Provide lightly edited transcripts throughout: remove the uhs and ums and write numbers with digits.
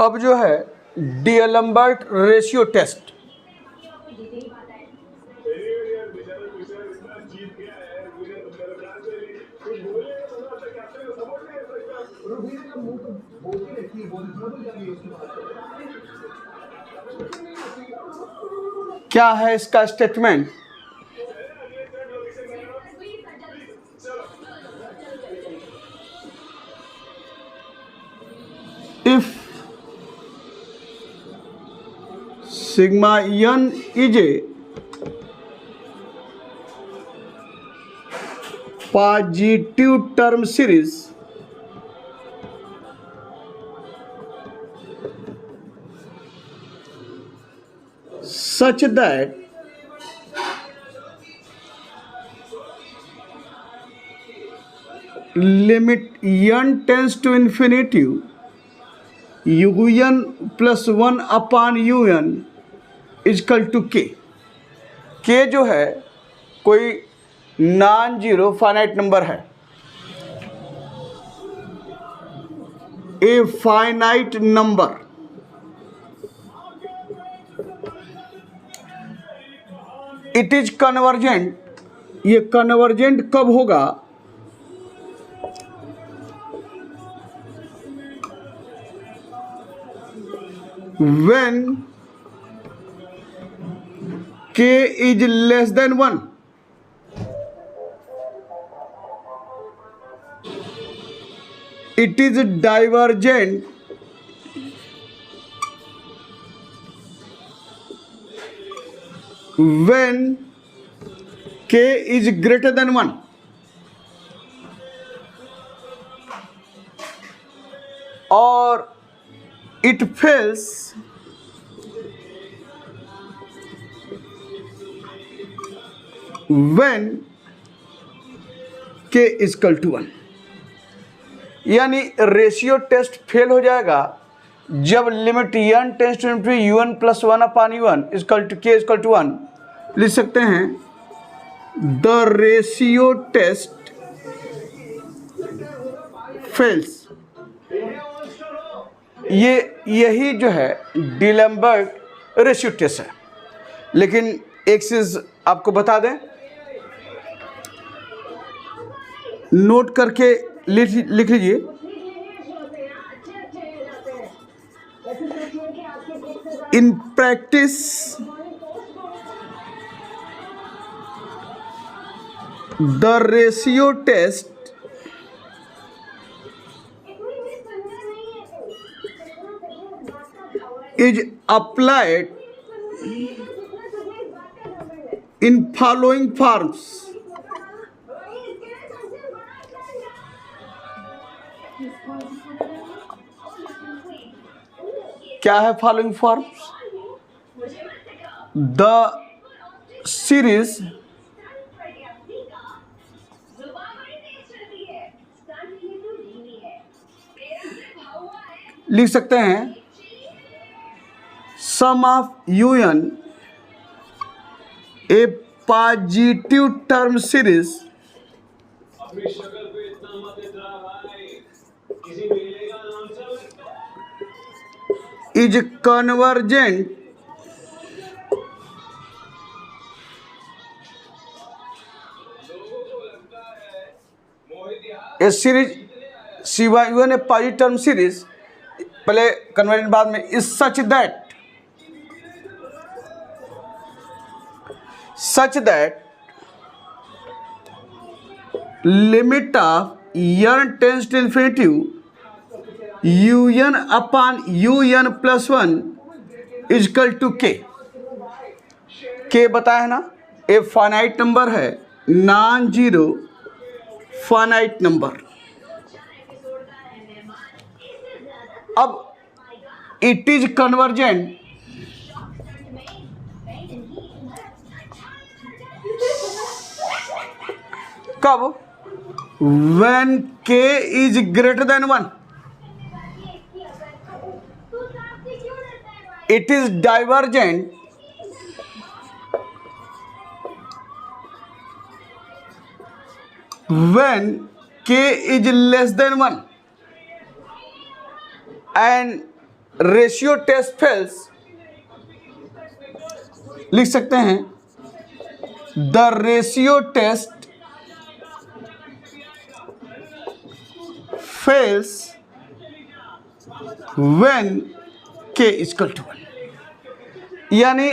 अब जो है डीएलम्बर्ट रेशियो टेस्ट, क्या है इसका statement? If sigma n is a positive term series such that limit n tends to infinity un plus 1 upon un is equal to k। k जो है कोई नॉन जीरो फाइनाइट नंबर है, a finite number it is convergent. ये convergent कब होगा? When k is less than 1। It is divergent when k is greater than 1। और it fails when k is equal to 1। यानी ratio test fail हो जाएगा जब limit n tends to infinity un plus 1 upon un equal to k equal to 1। लिख सकते हैं the ratio test fails. यही जो है डीएलम्बर्ट रेशियो टेस्ट है। लेकिन एक चीज आपको बता दें, नोट करके लिख लीजिए, in practice the ratio test is applied in following forms। क्या है फॉलोइंग फॉर्म्स? द सीरीज लिख सकते हैं sum of un a positive term series is convergent a series CY a positive term series, पहले convergent बाद में, is such that limit of n tends to infinity un upon un plus 1 is equal to k। k बताया है ना, ए finite number है, non zero finite number. अब it is convergent कब? when k is greater than 1। it is divergent when k is less than 1 and ratio test fails, लिख सकते हैं the ratio test fails when k equal to 1। यानी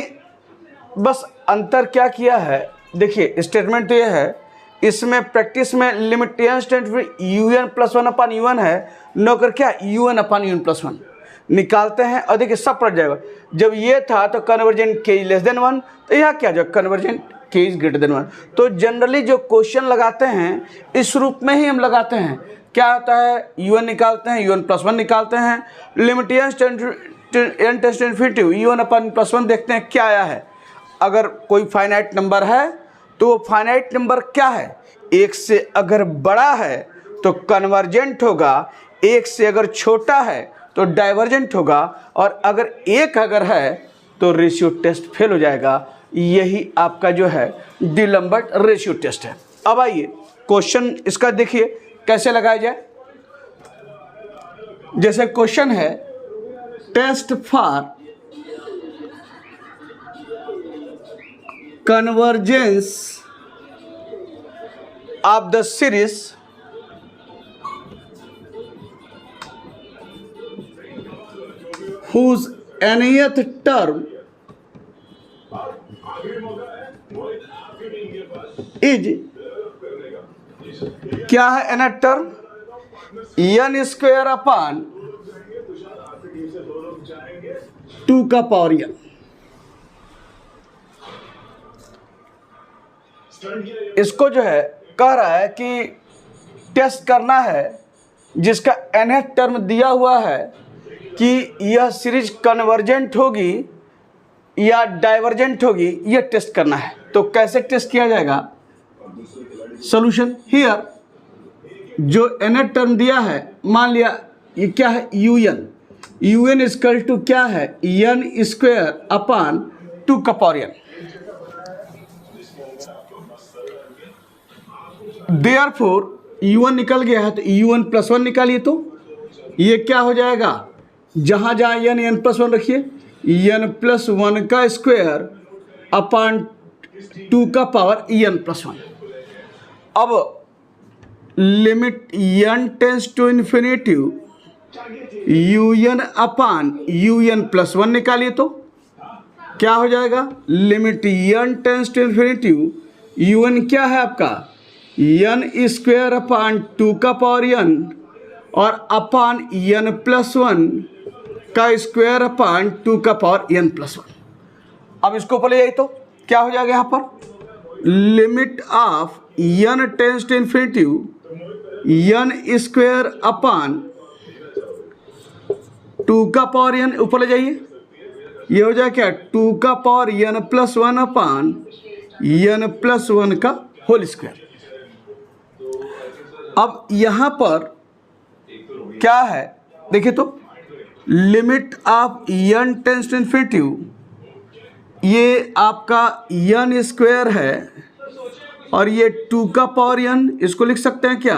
बस अंतर क्या किया है, देखिए स्टेटमेंट तो यह है, इसमें प्रैक्टिस में लिमिटेशन स्टेटमेंट un प्लस 1 अपान un है, नौकर क्या un अपान un प्लस 1 निकालते हैं और देखिए सब पड़ जाएगा। जब ये था तो convergent k is less than 1, तो यहाँ क्या जो convergent k is greater than 1। तो जनरली जो क्वेश्चन लगाते हैं इस रूप में ही हम लगाते हैं। क्या होता है, un निकालते हैं, un प्लस 1 निकालते हैं, limitation n tends infinity un upon plus 1 देखते हैं क्या आया है। अगर कोई फाइनाइट नंबर है तो वो फाइनाइट नंबर क्या है, एक से अगर बड़ा है तो कन्वर्जेंट होगा, एक से अगर छोटा है तो डाइवर्जेंट होगा, और अगर एक अगर है तो रेशियो टेस्ट फेल हो जाएगा। यही आपका जो है डिलम्बर्ट रेशियो टेस्ट है। अब आइए क्वेश्चन इसका देखिए कैसे लगाया जाए। जैसे क्वेश्चन है test for convergence of the series whose nth term is क्या है nth term, n square upon 2 का पावर n। इसको जो है कह रहा है कि टेस्ट करना है जिसका nth टर्म दिया हुआ है कि यह सीरीज कन्वर्जेंट होगी या डाइवर्जेंट होगी, यह टेस्ट करना है। तो कैसे टेस्ट किया जाएगा, सॉल्यूशन हियर जो nth टर्म दिया है, मान लिया ये क्या है un इक्वल टू क्या है n स्क्वायर अपान 2 का पावर n। देयरफॉर un निकल गया है तो un प्लस 1 निकालिए, तो ये क्या हो जाएगा, जहाँ जहाँ n प्लस 1 रखिए, n प्लस 1 का स्क्वायर अपान 2 का पावर n प्लस 1। अब limit n tends to infinity un upon un plus 1 निकालिए, तो क्या हो जाएगा, limit n tends to infinity un क्या है आपका n स्क्वायर अपान 2 का पावर n और अपान n प्लस 1 का स्क्वायर अपान 2 का पावर n प्लस 1। अब इसको ऊपर ले जाइए तो क्या हो जाएगा, यहाँ पर limit of n tends to infinity n square upon 2 का पावर n, ऊपर ले जाइए, ये हो जाएगा क्या 2 का power n plus 1 upon n plus 1 का होल स्क्वायर। अब यहाँ पर क्या है, देखिए तो limit of n tends to infinity, ये आपका n स्क्वायर है और ये 2 का पावर n, इसको लिख सकते हैं क्या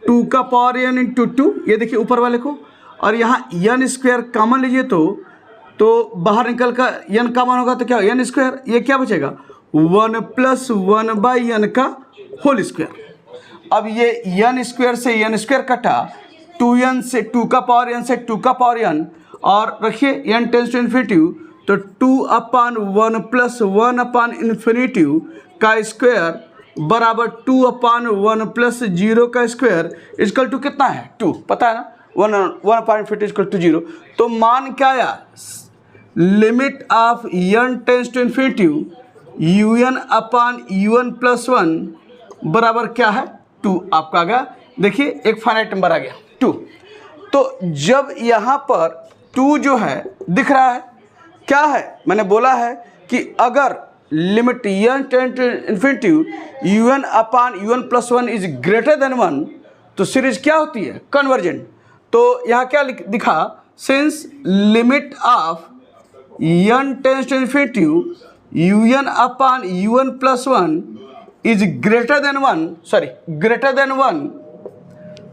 2 का पावर n इंटू 2, ये देखिए ऊपर वाले को, और यहाँ n स्क्वायर कॉमन लीजिए तो बाहर निकल कर n कॉमन होगा तो क्या n स्क्वायर, ये क्या बचेगा 1 प्लस 1 बाई n का होल स्क्वायर। अब ये n स्क्वायर से n स्क्वायर कटा, 2n से 2 का पावर n से 2 का पावर n, और रखिए n टेंस टू इन्फिनिटिव तो 2 अपान 1 प्लस 1 अपान इन्फिनिटिव का स्क्वायर बराबर 2 अपान 1 प्लस 0 का स्क्वायर इक्वल टू कितना है 2, पता है ना 1 अपान इन्फिनिटी इक्वल टू 0। तो मान क्या आया, limit of n tends to infinity un upon un plus 1 बराबर क्या है 2 आपका आ गया। देखिए एक फाइनाइट नंबर आ गया 2। तो जब यहाँ पर 2 जो है दिख रहा है, क्या है, मैंने बोला है कि अगर limit n tends to infinity un upon un plus 1 is greater than 1 तो सीरीज क्या होती है कन्वर्जेंट। तो यहाँ क्या दिखा, since limit of n tends to infinity un upon un plus 1 is greater than 1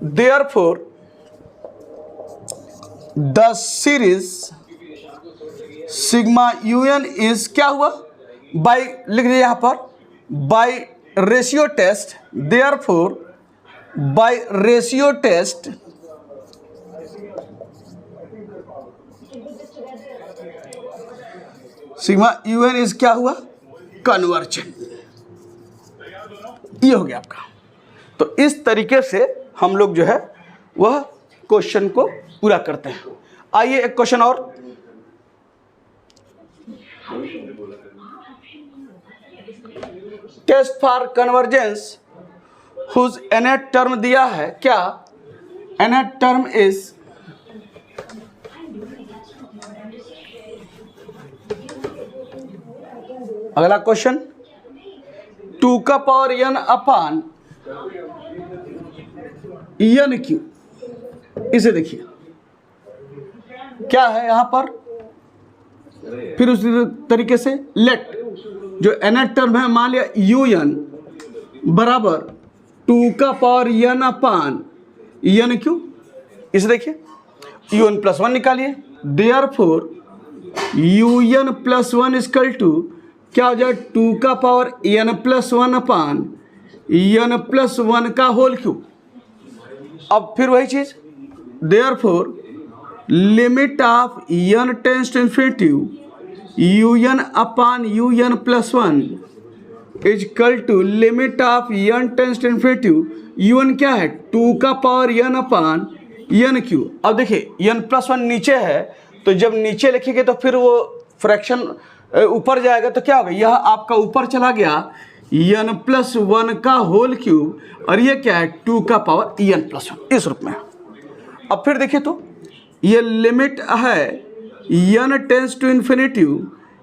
therefore the series sigma UN is क्या हुआ, बाय लिख दिया यहाँ पर, by ratio test, therefore by ratio test sigma UN is क्या हुआ, convergent. ये हो गया आपका। तो इस तरीके से हम लोग जो है वह क्वेश्चन को पूरा करते हैं। आइए एक क्वेश्चन और, test for convergence whose nth term दिया है, क्या nth टर्म इज अगला क्वेश्चन 2 का power n upon n cube. इसे देखिए क्या है यहाँ पर, फिर उसी तरीके से लेट जो nth टर्म है मान लिया un बराबर 2 का power n upon n cube. इसे देखिए un प्लस 1 निकालिए, therefore un plus 1 equal to क्या हो जाए 2 का power n plus 1 upon n plus 1 का होल क्यूब। अब फिर वही चीज, therefore limit of n tends to infinity un upon un plus 1 is equal to limit of n tends to infinity un क्या है 2 का power n upon n cube. अब देखिए n प्लस 1 नीचे है, तो जब नीचे लिखेंगे तो फिर वो फ्रैक्शन ऊपर जाएगा, तो क्या होगा, यह आपका ऊपर चला गया n प्लस 1 का होल क्यूब, और ये क्या है 2 का पावर n प्लस 1 इस रूप में। अब फिर देखिए तो ये लिमिट है n टेंस टू इन्फिनिटी,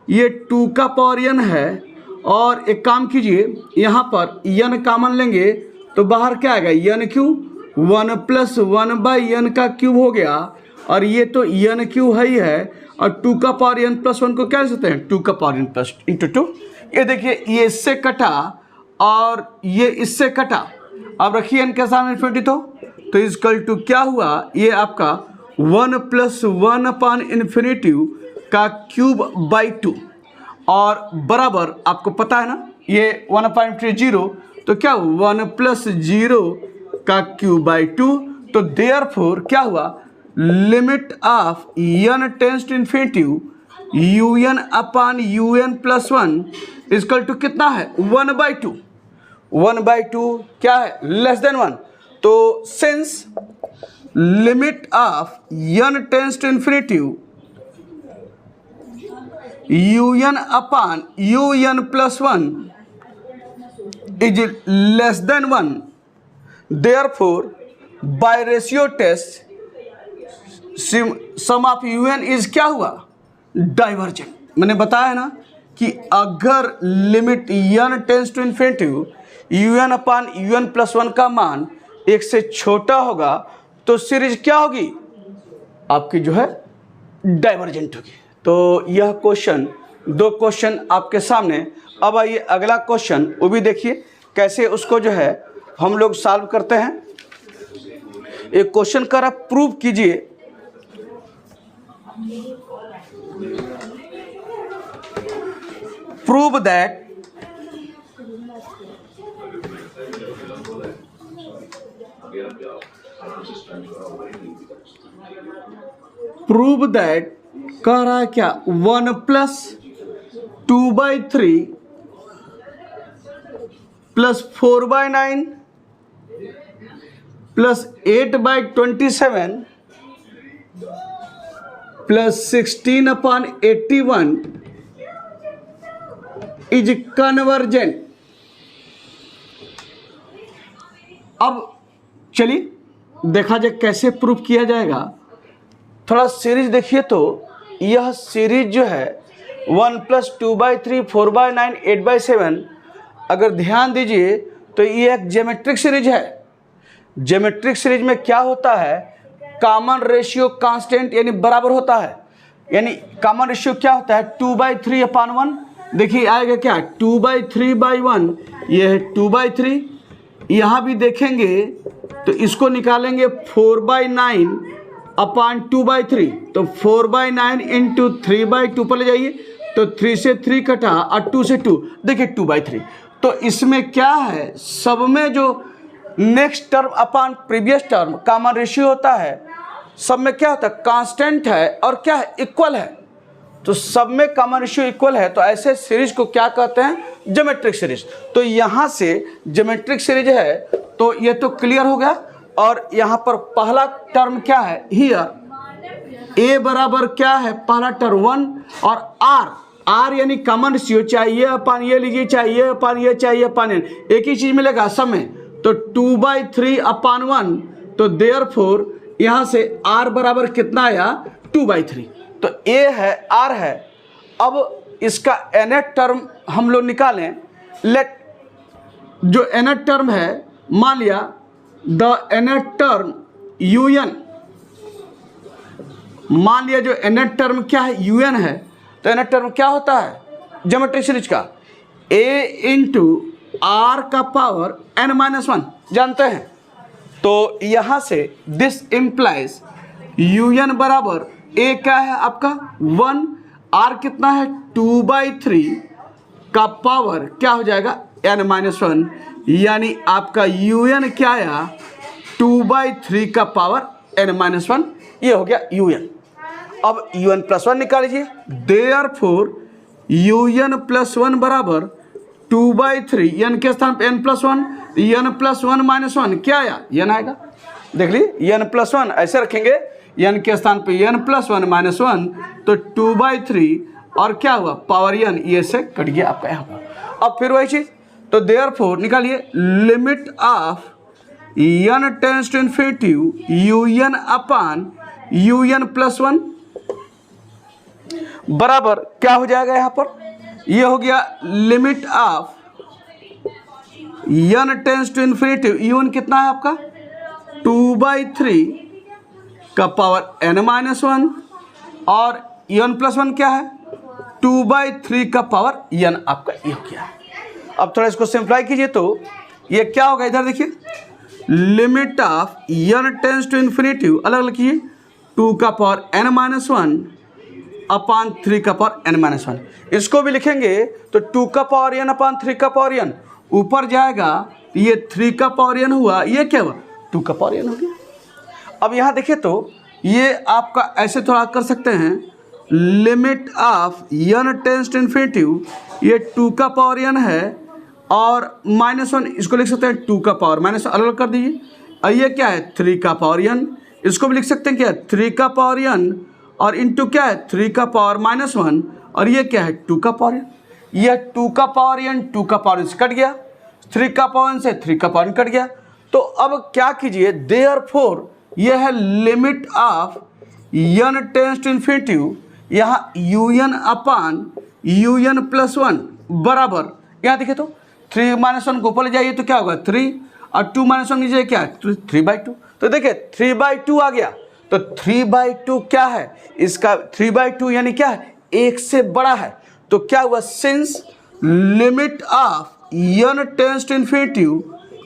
ये 2 का पावर n है, और एक काम कीजिए यहाँ पर n कॉमन लेंगे तो बाहर क्या आएगा n cube, 1 plus 1 by n का क्यूब हो गया, और ये तो n क्यूब है ही है, और 2 का पावर n प्लस 1 को क्या लिख सकते हैं 2 का पावर n प्लस इंटू 2। ये देखिए ये इससे कटा और ये इससे कटा, अब रखिए n के सामने इन्फिनिटी तो इक्वल टू क्या हुआ, ये आपका 1 प्लस 1 अपान इन्फिनिटी का क्यूब बाई 2, और बराबर आपको पता है ना ये 1 अपान 0, तो क्या 1 प्लस 0 का क्यूब बाई 2, तो देयरफॉर क्या हुआ limit of n tends to infinity un upon un plus 1 equal to कितना है 1/2। 1/2 क्या है लेस देन 1, तो since limit of n tends to infinity un upon un plus 1 is less than 1, therefore by ratio test sum of un is क्या हुआ divergent. मैंने बताया ना कि अगर limit n tends to infinity un upon un plus 1 का मान 1 से छोटा होगा तो सीरीज क्या होगी आपकी जो है डाइवर्जेंट होगी। तो यह क्वेश्चन, 2 क्वेश्चन आपके सामने। अब आइए अगला क्वेश्चन, वो भी देखिए कैसे उसको जो है हम लोग सॉल्व करते हैं। एक क्वेश्चन कर आप प्रूव कीजिए, prove that कह रहा है क्या 1 plus 2/3 plus 4/9 plus 8/27 plus 16/81 is convergent. अब चलिए देखा जाए कैसे प्रूफ किया जाएगा। थोड़ा सीरीज देखिए तो यह सीरीज जो है 1 प्लस 2/3 4/9 8/7, अगर ध्यान दीजिए तो ये एक ज्योमेट्रिक सीरीज है। ज्योमेट्रिक सीरीज में क्या होता है, कॉमन रेशियो कांस्टेंट यानी बराबर होता है। यानी कॉमन रेशियो क्या होता है 2/3/1। देखिए आएगा क्या 2/3/1, यह है 2/3। यहाँ भी देखेंगे तो इसको निकालेंगे 4/9 अपॉन 2/3, तो 4/9 इंटू 3/2 पर ले जाइए, तो 3 से 3 कटा और 2 से 2, देखिए 2/3। तो इसमें क्या है, सब में जो next term upon previous term common ratio होता है, सब में क्या होता है, कांस्टेंट है और क्या है, इक्वल है। तो सब में कॉमन रेशियो इक्वल है, तो ऐसे सीरीज को क्या कहते हैं, ज्योमेट्रिक सीरीज। तो यहाँ से ज्योमेट्रिक सीरीज है, तो ये तो क्लियर हो गया। और यहाँ पर पहला टर्म क्या है, हियर ए बराबर क्या है, पहला टर्म 1 और आर यानी कॉमन रेशियो, चाहिए अपन ये लीजिए, चाहिए अपन ये, चाहिए अपन ये, एक ही चीज मिलेगा सब में। तो 2/3 अपॉन 1, तो देयरफॉर यहाँ से आर बराबर कितना आया, 2/3। तो ए है, आर है। अब इसका nth टर्म हम लोग निकालें। लेट जो nth टर्म है, मान लिया द nth टर्म un, मान लिया जो nth टर्म क्या है, un है। तो nth टर्म क्या होता है, ज्योमेट्रिक सीरीज का a इंटू आर का पावर n-1 जानते हैं। तो यहां से दिस इंप्लाइज un बराबर a क्या है आपका 1, r कितना है 2/3 का पावर क्या हो जाएगा n-1, यानी आपका un क्या आया 2/3 का पावर n-1, ये हो गया un। अब un+1 निकाल लीजिए, देयरफॉर un+1 बराबर 2/3, n के स्थान पे n+1, n+1 क्या आया, n आएगा। देख लीजिए n+1 ऐसे रखेंगे, n के स्थान पे n+1 तो 2/3 और क्या हुआ पावर n, ये से कट गया आपका यहाँ। अब फिर वही चीज, तो देयरफॉर निकालिए limit of n tends to infinity un upon un+1 बराबर क्या हो जाएगा यहाँ पर, ये हो गया limit of n tends to infinity, un कितना है आपका 2/3 का पावर n-1 और n+1 क्या है 2/3 का पावर n, आपका ये हो गया। अब थोड़ा इसको सिंप्लाई कीजिए, तो ये क्या होगा, इधर देखिए limit of n tends to infinity अलग अलग कीजिए, 2 का पावर n-1 अपॉन 3 का पावर n-1, इसको भी लिखेंगे तो 2 का पावर n अपॉन 3 का पावर n, ऊपर जाएगा ये 3 का पावर n हुआ, ये क्या हुआ 2 का पावर n हो गया। अब यहाँ देखिए तो ये आपका ऐसे थोड़ा कर सकते हैं, limit of n tends to infinity, ये 2 का पावर n है और -1, इसको लिख सकते हैं 2 का पावर -1 अलग कर दीजिए, और ये क्या है 3 का पावर n, इसको भी लिख सकते हैं क्या 3 का पावर n और इंटू क्या है 3 का पावर -1 और ये क्या है 2 का पावर n, यह 2 का पावर n 2 का पावर से कट गया, 3 का पावर n से 3 का पावर n कट गया। तो अब क्या कीजिए, देयरफॉर यह है limit of n tends to infinity, यहाँ un अपॉन un+1 बराबर, यहाँ देखिए तो 3-1 को ऊपर ले जाइए तो क्या होगा 3 और 2-1 नीचे क्या है 3/2, तो देखिए 3/2 आ गया। तो 3/2 क्या है, इसका 3/2 यानी क्या है, 1 से बड़ा है। तो क्या हुआ, since limit of n tends to infinity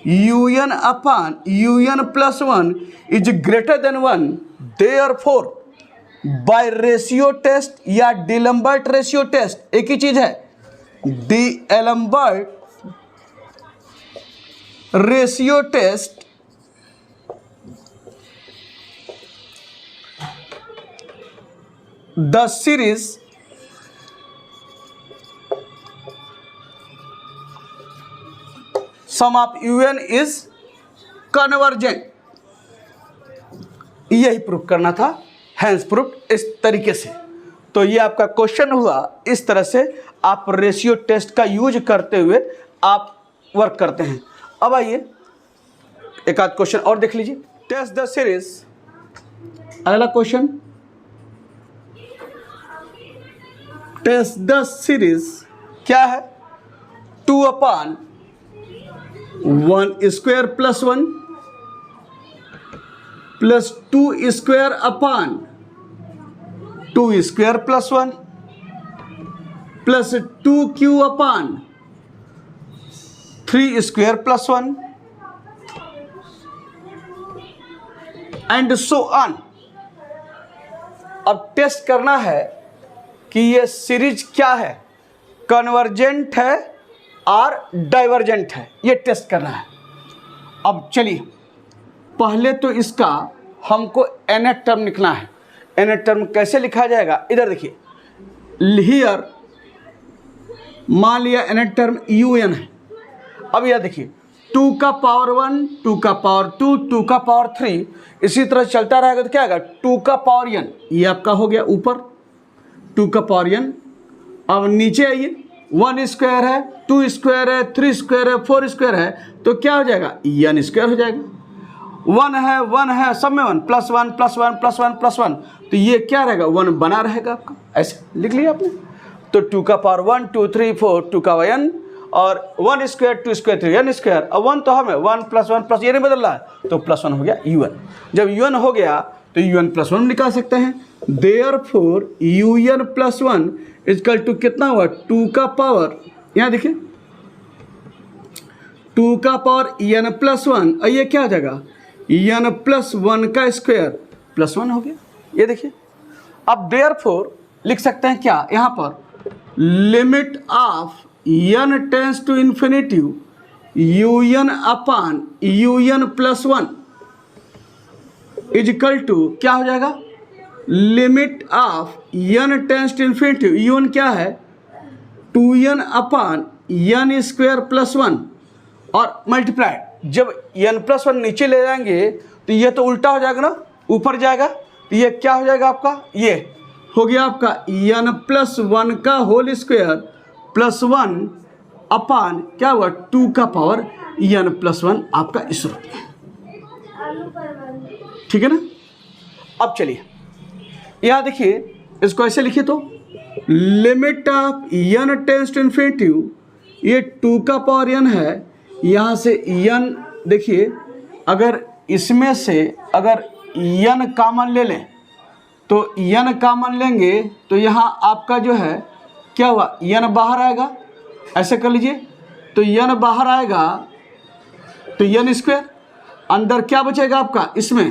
un upon un+1 is greater than 1, therefore by ratio test या डिलम्बर्ट रेशियो टेस्ट, एक ही चीज है, D'Alembert ratio test the series sum of un is convergent, यही प्रूफ करना था, hence proof इस तरीके से। तो ये आपका क्वेश्चन हुआ, इस तरह से आप रेशियो टेस्ट का यूज करते हुए आप वर्क करते हैं। अब आइए एक आध क्वेश्चन और देख लीजिए, टेस्ट द सीरीज, अगला क्वेश्चन, टेस्ट द सीरीज क्या है 2/1 square plus 1 plus 2 square upon 2 square plus 1 plus 2q upon 3 square plus 1 and so on. अब टेस्ट करना है कि ये सीरीज क्या है, कन्वर्जेंट है और डाइवर्जेंट है, ये टेस्ट करना है। अब चलिए पहले तो इसका हमको nth टर्म लिखना है। nth टर्म कैसे लिखा जाएगा, इधर देखिए, हियर मान लिया nth टर्म un है। अब यह देखिए 2 का पावर 1, 2 का पावर 2, 2 का पावर 3, इसी तरह चलता रहेगा तो क्या आएगा 2 का पावर n, ये आपका हो गया ऊपर 2 का पावर n। अब नीचे आइए, 1 स्क्वायर है, 2 स्क्वायर है, 3 स्क्वायर है, 4 स्क्वायर है, तो क्या हो जाएगा n स्क्वायर हो जाएगा। 1 है सब में 1 प्लस 1 प्लस 1 प्लस 1 प्लस 1, तो ये क्या रहेगा 1 बना रहेगा आपका, ऐसे लिख लिया आपने। तो 2 का पावर 1 2 3 4 2 का n, और 1 स्क्वायर 2 स्क्वायर 3 n स्क्वायर, अब 1 तो हमें 1 प्लस ये नहीं बदल रहा है, तो प्लस 1 हो गया un। जब un हो गया तो un प्लस 1 निकाल सकते हैं। Therefore un plus 1 equal to कितना हुआ 2 का पावर, यहाँ देखिए 2 का पावर n प्लस 1, और ये क्या हो जाएगा n प्लस 1 का स्क्वायर प्लस 1 हो गया, ये देखिए। अब देयरफॉर लिख सकते हैं क्या यहाँ पर, limit of n tends to infinity un upon un plus 1 is equal to क्या हो जाएगा, limit of n tends to infinity un क्या है 2n अपान n स्क्वायर प्लस 1 और मल्टीप्लाई। जब n प्लस 1 नीचे ले जाएंगे तो ये तो उल्टा हो जाएगा ना, ऊपर जाएगा, तो ये क्या हो जाएगा आपका, ये हो गया आपका n प्लस 1 का होल स्क्वायर प्लस 1 अपान क्या हुआ 2 का पावर n प्लस 1 आपका इस रूप में, ठीक है ना। अब चलिए यहाँ देखिए, इसको ऐसे लिखिए तो limit of n tends to infinity, ये 2 का पावर n है, यहाँ से n देखिए, अगर इसमें से अगर n कॉमन ले लें तो n कॉमन लेंगे तो यहाँ आपका जो है क्या हुआ n बाहर आएगा, ऐसे कर लीजिए, तो n बाहर आएगा तो n स्क्वायर, अंदर क्या बचेगा आपका इसमें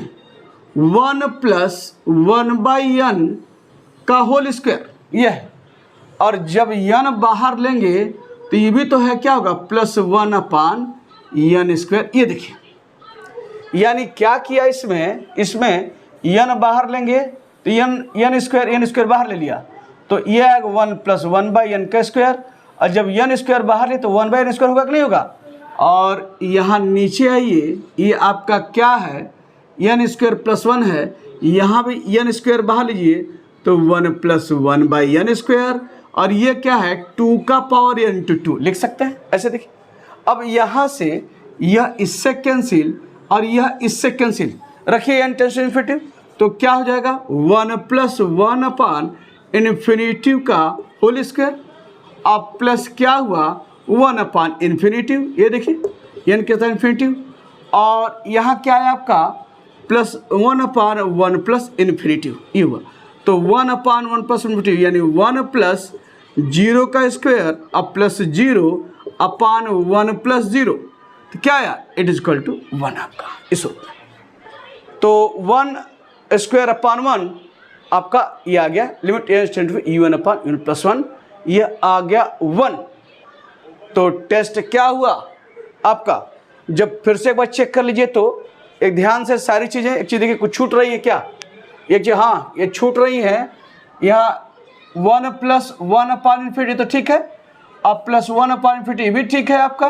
1 प्लस 1/n का होल स्क्वायर, यह है। और जब n बाहर लेंगे तो ये भी तो है क्या होगा प्लस 1 अपान n स्क्वायर, ये देखिए। यानी क्या किया इसमें n बाहर लेंगे तो n स्क्वायर बाहर ले लिया, तो ये आएगा 1 प्लस 1/n का स्क्वायर, और जब n स्क्वायर बाहर ले तो 1/n स्क्वायर होगा कि नहीं होगा। और यहाँ नीचे आइए, ये आपका क्या है n स्क्वायर प्लस 1 है, यहाँ भी n स्क्वायर बाहर लीजिए तो 1 प्लस 1/n स्क्वायर, और ये क्या है 2 का पावर n इंटू 2 लिख सकते हैं, ऐसे देखिए। अब यहाँ से यह इससे कैंसिल और यह इससे कैंसिल, रखिए n टेंस टू इन्फिनिटी, तो क्या हो जाएगा 1 प्लस 1 अपान इन्फिनिटी का होल स्क्वायर, अब प्लस क्या हुआ 1 अपान इन्फिनिटी, ये देखिए n के साथ इन्फिनिटी, और यहाँ क्या है आपका प्लस 1 अपान 1 प्लस इन्फिनिटी, ये हुआ। तो 1 अपान 1 प्लस इन्फिनिटी यानी 1 प्लस 0 का स्क्वायर अब प्लस 0 अपान 1 प्लस 0, तो क्या आया इट इज इक्वल टू 1 आपका इस रूप में। तो 1 स्क्वायर अपान 1 आपका ये आ गया, limit un upon un plus 1, ये आ गया 1। तो टेस्ट क्या हुआ आपका, जब फिर से एक बार चेक कर लीजिए तो एक ध्यान से सारी चीज़ें, एक चीज़ देखिए कुछ छूट रही है क्या, एक चीज़ हाँ ये छूट रही है, यहाँ 1 प्लस 1 अपान इन्फिनिटी तो ठीक है, अब प्लस 1 अपान इन्फिनिटी भी ठीक है आपका,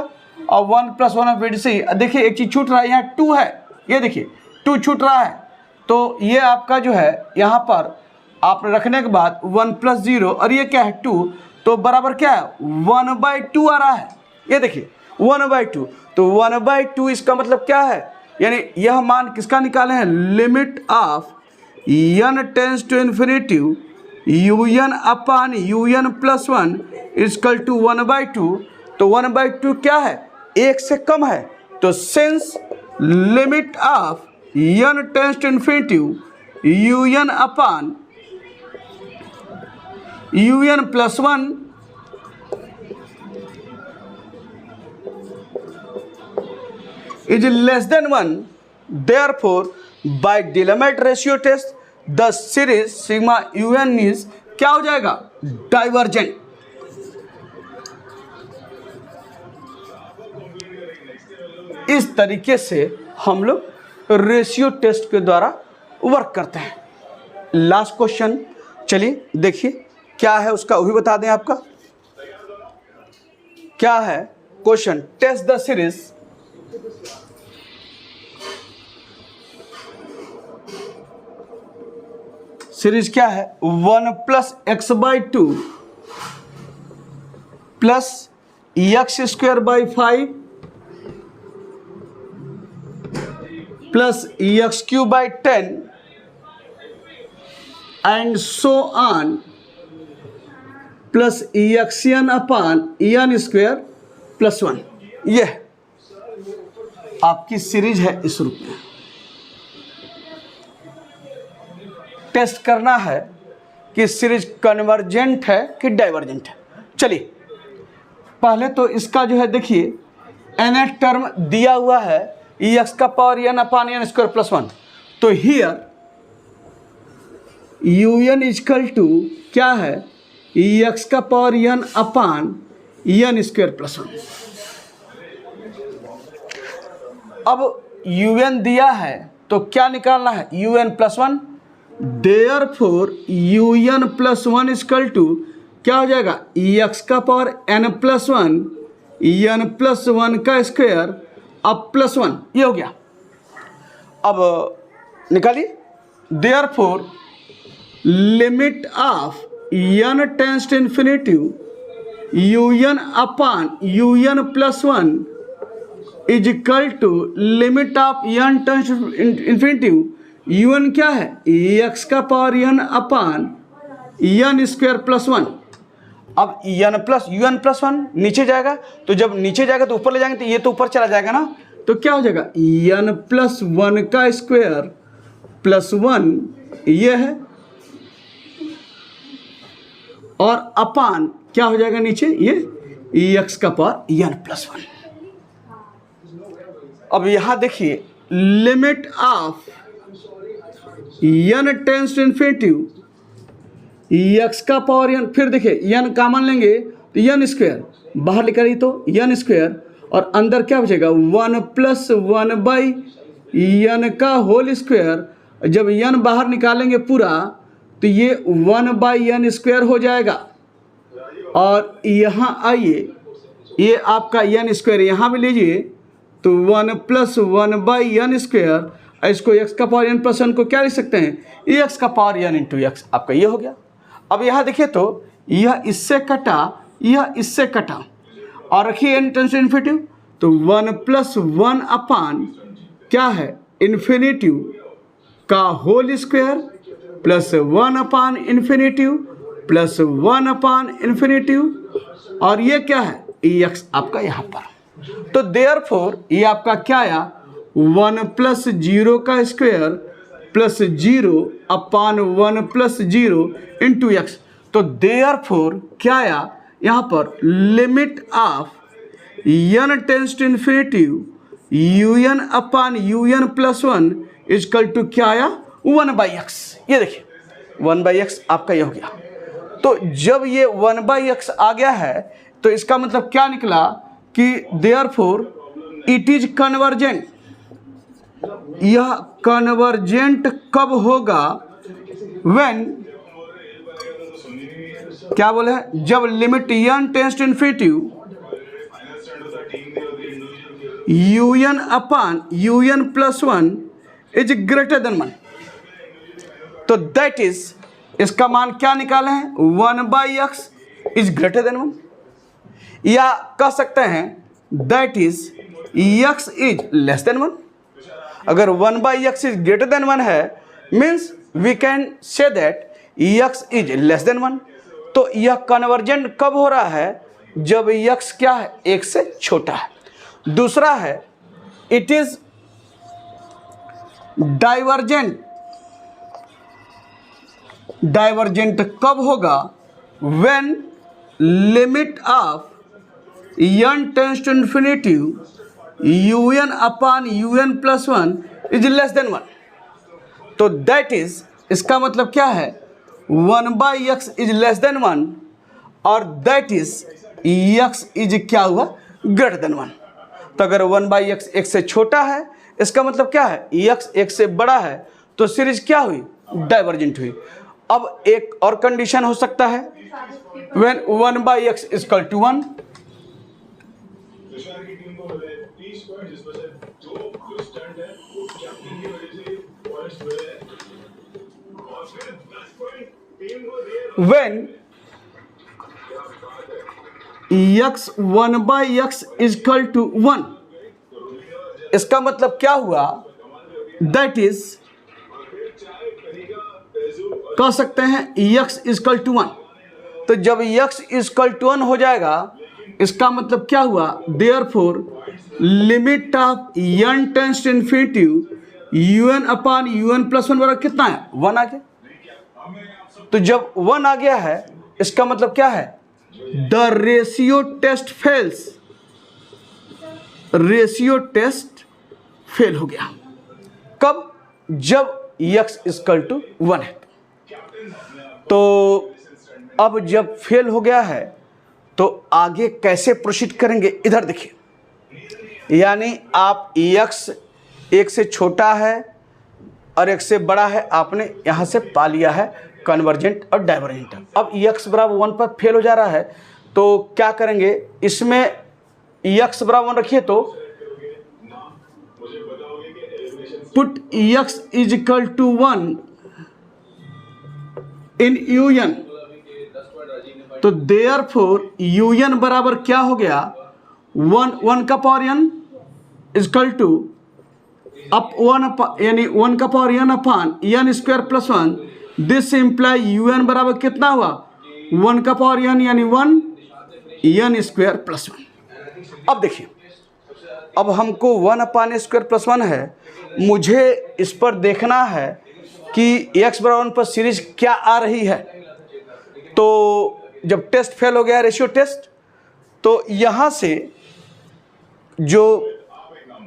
और 1 प्लस 1 इन्फिनिटी से देखिए एक चीज़ छूट रहा है, यहाँ 2 है, ये देखिए 2 छूट रहा है, तो ये आपका जो है यहाँ पर आप रखने के बाद 1 प्लस 0 और ये क्या है 2, तो बराबर क्या है 1/2 आ रहा है, ये देखिए 1/2, तो 1/2 इसका मतलब क्या है, यानी यह मान किसका निकाले हैं, limit of n tends to infinity un upon un plus 1 equal to 1/2, तो 1/2 क्या है 1 से कम है, तो since limit of n tends to infinity un upon un plus 1 is less than 1, therefore by Dirichlet ratio test the series sigma u n is क्या हो जाएगा, डाइवर्जेंट। इस तरीके से हम लोग रेशियो टेस्ट के द्वारा वर्क करते हैं। लास्ट क्वेश्चन चलिए देखिए क्या है उसका, वो भी बता दें आपका क्या है question. Test the series series क्या है, 1 plus x by 2 plus x square by 5 plus x cube by 10 and so on plus x n upon n square plus 1। यह आपकी सीरीज है। इस रूप में टेस्ट करना है कि सीरीज कन्वर्जेंट है कि डाइवर्जेंट है। चलिए पहले तो इसका जो है देखिए nth टर्म दिया हुआ है एक्स का power n upon n square plus 1। तो here u n is equal to क्या है, एक्स का power n upon n square plus 1। अब यू एन दिया है तो क्या निकालना है, u n plus 1। Therefore u n plus 1 is equal to क्या हो जाएगा, एक्स का power n plus 1 n plus 1 का स्क्वायर अब प्लस 1। ये हो गया। अब निकालिए therefore limit of n tends to infinity u n upon u n plus 1 is equal to limit of n tends to infinity u n क्या है, x का power n upon n square plus 1। अब n plus u n plus 1 नीचे जाएगा, तो जब नीचे जाएगा तो ऊपर ले जाएंगे, तो ये तो ऊपर चला जाएगा ना, तो क्या हो जाएगा एन प्लस 1 का स्क्वायर प्लस 1 ये है, और अपान क्या हो जाएगा नीचे ये एक्स का पावर एन प्लस 1। अब यहां देखिए limit of n tends to infinity x का पावर एन, फिर देखिए एन कॉमन लेंगे तो एन स्क्वायर बाहर निकालिए तो एन स्क्वायर, और अंदर क्या बचेगा 1 प्लस 1 बाई एन का होल स्क्वायर। जब एन बाहर निकालेंगे पूरा तो ये 1 बाई एन स्क्वायर हो जाएगा, और यहाँ आइए ये आपका एन स्क्वायर यहाँ भी लीजिए तो 1 प्लस 1 बाई एन स्क्वायर, इसको एक्स का पावर एन प्लस 1 को क्या लिख सकते हैं, ये एक्स का पावर एन इंटू एक्स, आपका ये हो गया। अब यहाँ देखिए तो यह इससे कटा यह इससे कटा, और रखिए एन टेंड्स टू इन्फिनिटी तो 1 प्लस 1 अपान क्या है इन्फिनिटी का होल स्क्वायर प्लस 1 अपान इन्फिनिटी प्लस 1 अपान इन्फिनिटी, और ये क्या है एक्स आपका यहाँ पर। तो देयरफॉर ये आपका क्या आया 1 प्लस 0 का square plus 0 upon 1 plus 0 into x. तो देयरफॉर क्या आया यहाँ पर limit of n tends to infinity u n upon u n plus 1 is equal to क्या आया 1 बाई एक्स। ये देखिए 1 बाई एक्स आपका ये हो गया। तो जब ये 1 बाई एक्स आ गया है तो इसका मतलब क्या निकला कि देयरफॉर इट इज कन्वर्जेंट। यह कन्वर्जेंट कब होगा, व्हेन क्या बोले हैं, जब limit n tends to infinity u n upon u n plus 1 is greater than 1। तो दैट इज इसका मान क्या निकाले हैं 1 by x is greater than 1, या कह सकते हैं that is x is less than 1। अगर 1 by x is greater than 1 है means we can say that x is less than 1। तो यह कन्वर्जेंट कब हो रहा है, जब एक्स क्या है 1 से छोटा है। दूसरा है इट इज डाइवर्जेंट। डाइवर्जेंट कब होगा, when limit of n tends to infinity un upon un plus 1 is less than 1. तो दैट इज इसका मतलब क्या है, 1/x इज लेस देन 1 और दैट इज x इज क्या हुआ, ग्रेटर देन 1। तो अगर 1/x x से छोटा है, इसका मतलब क्या है, x x से बड़ा है, तो सीरीज क्या हुई, डाइवर्जेंट हुई। अब एक और कंडीशन हो सकता है, when 1/x equal to 1, when x 1/x equal to 1, इसका मतलब क्या हुआ, दैट इज कह सकते हैं x इक्वल टू 1। तो जब x इक्वल टू 1 हो जाएगा, इसका मतलब क्या हुआ, therefore limit of n tends to infinity un upon un plus 1 बराबर कितना है, 1 आ गया। तो जब 1 आ गया है, इसका मतलब क्या है, the ratio test fails, ratio test fail हो गया। कब, जब x इक्वल टू 1 है। तो अब जब फेल हो गया है, तो आगे कैसे प्रोसीड करेंगे, इधर देखिए। यानी आप x 1 से छोटा है और 1 से बड़ा है, आपने यहाँ से पा लिया है कन्वर्जेंट और डाइवर्जेंट। अब x बराबर 1 पर फेल हो जा रहा है, तो क्या करेंगे, इसमें x बराबर 1 रखिए, तो put x is equal to 1 in un, तो देयरफॉर un बराबर क्या हो गया, 1 का power n equal to up 1 यानी 1 का power n upon n square plus 1। This imply un बराबर कितना हुआ, 1 का पावर n यानी 1 n स्क्वायर प्लस 1। अब देखिए, अब हमको 1 अपॉन स्क्वायर प्लस 1 है, मुझे इस पर देखना है कि x बराबर 1 पर सीरीज क्या आ रही है। तो जब टेस्ट फेल हो गया, रेशियो टेस्ट, तो यहाँ से जो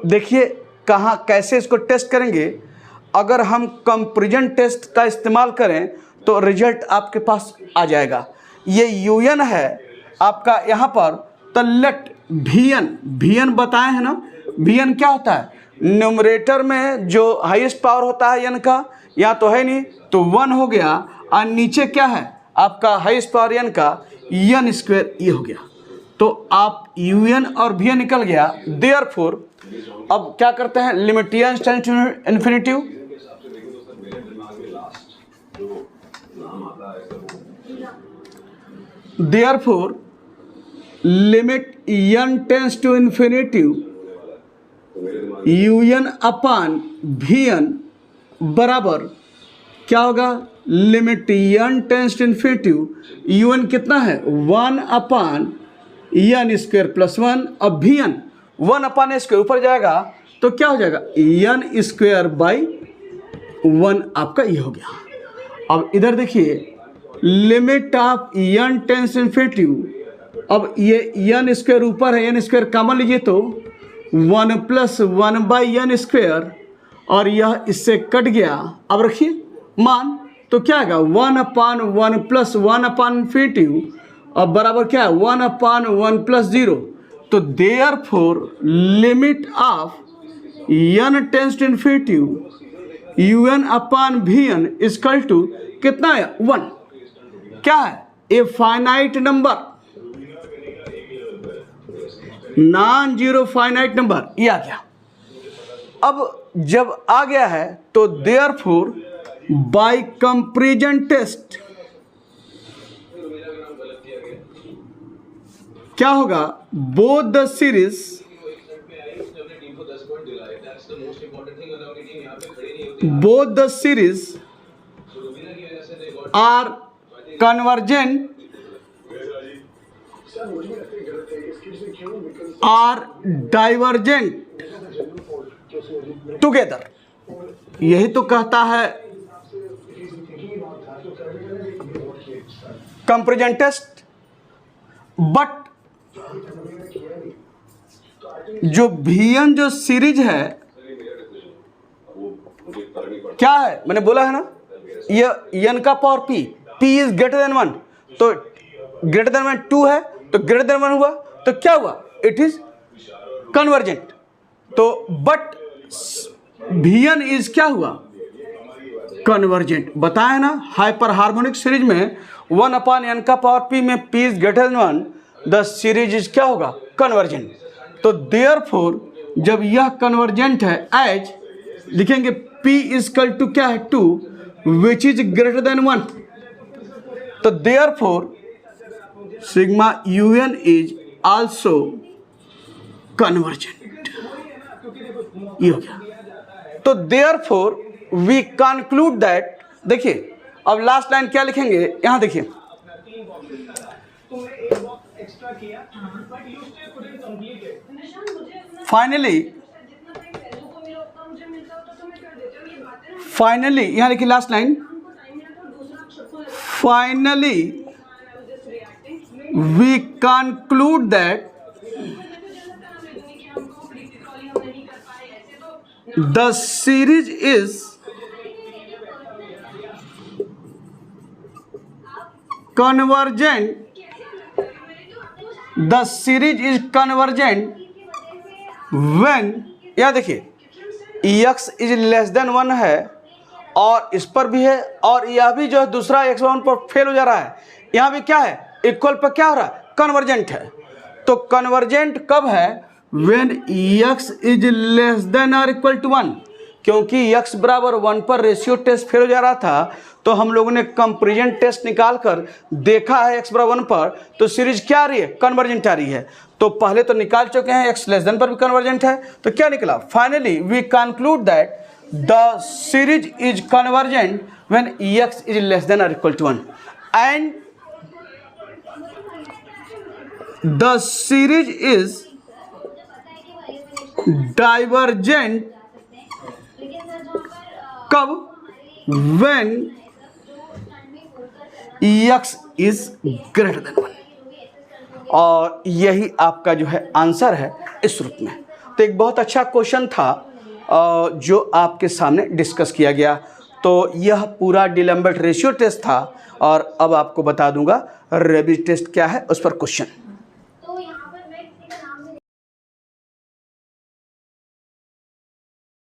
देखिए कहाँ कैसे इसको टेस्ट करेंगे। अगर हम कंपैरिजन टेस्ट का इस्तेमाल करें तो रिजल्ट आपके पास आ जाएगा। ये un है आपका यहाँ पर, तो लेट vn बताए हैं ना, vn क्या होता है, न्यूमरेटर में जो हाईएस्ट पावर होता है n का, यहाँ तो है नहीं, तो 1 हो गया, और नीचे क्या है आपका हाईएस्ट पावर n का n स्क्वायर, ये हो गया। तो आप un और vn निकल गया। देयरफॉर अब क्या करते हैं, limit n tends to infinity, therefore limit n tends to infinity un upon vn बराबर क्या होगा, limit n tends to infinity un कितना है, 1 अपॉन n स्क्वायर प्लस 1, अब vn 1 अपॉन स्क्वायर ऊपर जाएगा, तो क्या हो जाएगा, n स्क्वायर बाई 1 आपका ये हो गया। अब इधर देखिए, limit of n tends to infinity, अब ये n स्क्वायर ऊपर है, n स्क्वायर कॉमन लीजिए, तो 1 प्लस 1/n स्क्वायर, और यह इससे कट गया। अब रखिए मान, तो क्या आएगा, 1 अपॉन 1 प्लस 1 अपॉन इन्फिनिटी, अब बराबर क्या है, 1 अपॉन 1 प्लस 0। तो therefore limit of n tends to infinity un upon vn equal to कितना है, 1। क्या है, a finite number, non zero finite number, ये आ गया। अब जब आ गया है, तो देयरफॉर बाय कंपैरिजन टेस्ट क्या होगा, both the series are convergent are divergent together. यही तो कहता है कंपैरिजन टेस्ट। बट जो vn जो सीरीज है क्या है, मैंने बोला है ना, ये n का power p, p is greater than 1, तो ग्रेटर देन 1 2 है, तो ग्रेटर देन 1 हुआ, तो क्या हुआ, इट इज कन्वर्जेंट। तो बट Vn इज क्या हुआ, कन्वर्जेंट। बताया ना हाइपर हार्मोनिक सीरीज में 1/n का पावर p में p is greater than 1, the series is क्या होगा, कन्वर्जेंट। तो देयरफॉर जब यह कन्वर्जेंट है, एज लिखेंगे p इजकल टू क्या है 2 विच इज ग्रेटर देन 1, तो therefore sigma un is also convergent. ये हो गया। तो देयरफॉर वी कंक्लूड दैट, देखिए अब लास्ट लाइन क्या लिखेंगे, यहां देखिए, फाइनली यहां लिखिए last line, finally we conclude that the series is convergent, the series is convergent when, या देखिए x इज लेस देन 1 है और इस पर भी है, और यह भी जो है दूसरा x1 पर फेल हो जा रहा है, यहाँ भी क्या है, इक्वल पर क्या हो रहा है, कन्वर्जेंट है। तो कन्वर्जेंट कब है, when x is less than और इक्वल टू 1, क्योंकि x बराबर 1 पर रेशियो टेस्ट फेल हो जा रहा था, तो हम लोगों ने कंपैरिजन टेस्ट निकाल कर देखा है x बराबर 1 पर, तो सीरीज क्या आ रही है, कन्वर्जेंट आ रही है। तो पहले तो निकाल चुके हैं x लेस देन पर भी कन्वर्जेंट है, तो क्या निकला, finally we conclude that the series is convergent when x is less than और equal to 1 and the series is divergent कब, when x is greater than 1, और यही आपका जो है आंसर है इस रूप में। तो एक बहुत अच्छा क्वेश्चन था जो आपके सामने डिस्कस किया गया। तो यह पूरा डिलम्बर्ट रेशियो टेस्ट था, और अब आपको बता दूंगा रेबिज टेस्ट क्या है, उस पर क्वेश्चन।